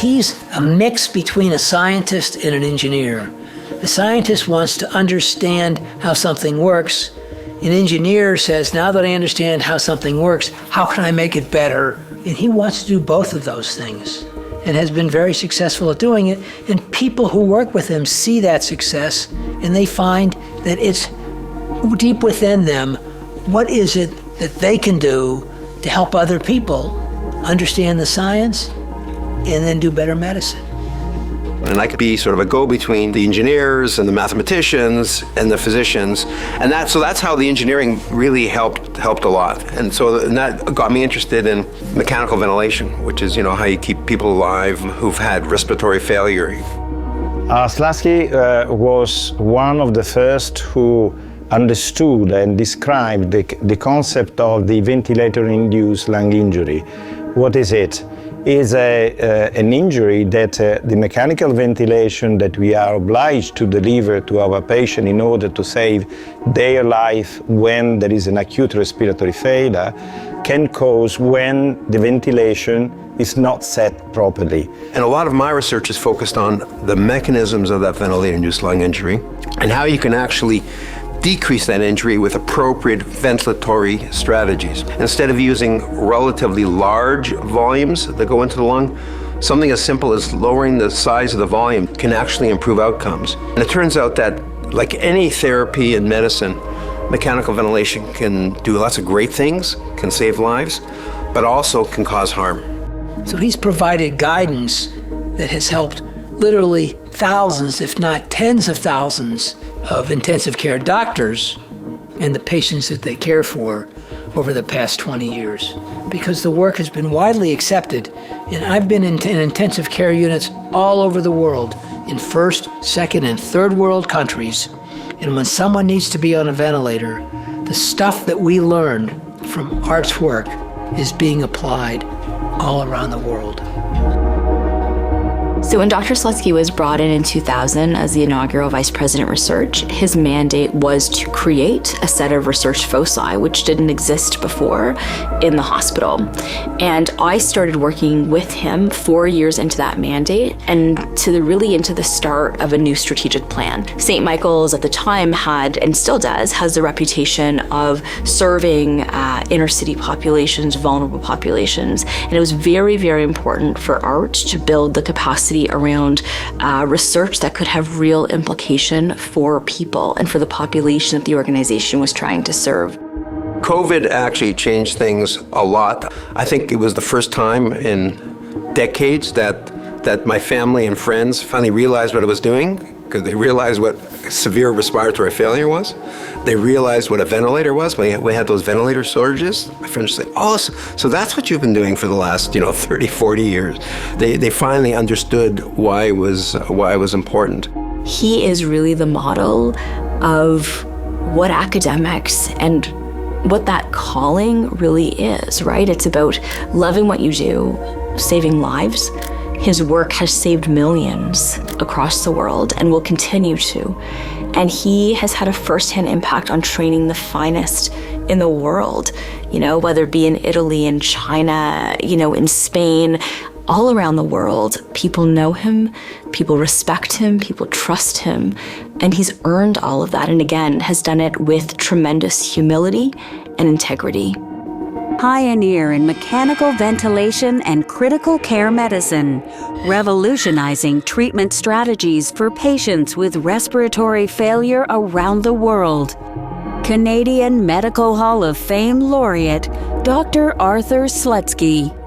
he's a mix between a scientist and an engineer. The scientist wants to understand how something works. An engineer says, now that I understand how something works, how can I make it better? And he wants to do both of those things and has been very successful at doing it. And people who work with him see that success and they find that it's deep within them. What is it that they can do to help other people understand the science and then do better medicine? And I could be sort of a go-between the engineers and the mathematicians and the physicians. And so that's how the engineering really helped a lot. And that got me interested in mechanical ventilation, which is, how you keep people alive who've had respiratory failure. Slutsky was one of the first who understood and described the concept of the ventilator-induced lung injury. What is it? Is an injury that the mechanical ventilation that we are obliged to deliver to our patient in order to save their life when there is an acute respiratory failure can cause when the ventilation is not set properly. And a lot of my research is focused on the mechanisms of that ventilator-induced lung injury and how you can actually decrease that injury with appropriate ventilatory strategies. Instead of using relatively large volumes that go into the lung, something as simple as lowering the size of the volume can actually improve outcomes. And it turns out that, like any therapy in medicine, mechanical ventilation can do lots of great things, can save lives, but also can cause harm. So he's provided guidance that has helped literally thousands, if not tens of thousands, of intensive care doctors and the patients that they care for over the past 20 years. Because the work has been widely accepted, and I've been in intensive care units all over the world, in first, second, and third world countries. And when someone needs to be on a ventilator, the stuff that we learned from Art's work is being applied all around the world. So when Dr. Slutsky was brought in 2000 as the inaugural Vice President Research, his mandate was to create a set of research foci, which didn't exist before in the hospital. And I started working with him 4 years into that mandate and really into the start of a new strategic plan. St. Michael's at the time had, and still does, has the reputation of serving inner city populations, vulnerable populations. And it was very, very important for Art to build the capacity around research that could have real implication for people and for the population that the organization was trying to serve. COVID actually changed things a lot. I think it was the first time in decades that my family and friends finally realized what I was doing, because they realized what severe respiratory failure was. They realized what a ventilator was. We had those ventilator shortages. My friends say, oh, so that's what you've been doing for the last 30, 40 years. They finally understood why it was important. He is really the model of what academics and what that calling really is, right? It's about loving what you do, saving lives. His work has saved millions across the world and will continue to. And he has had a firsthand impact on training the finest in the world, whether it be in Italy, in China, in Spain, all around the world. People know him, people respect him, people trust him, and he's earned all of that. And again, has done it with tremendous humility and integrity. Pioneer in mechanical ventilation and critical care medicine, revolutionizing treatment strategies for patients with respiratory failure around the world. Canadian Medical Hall of Fame laureate, Dr. Arthur Slutsky.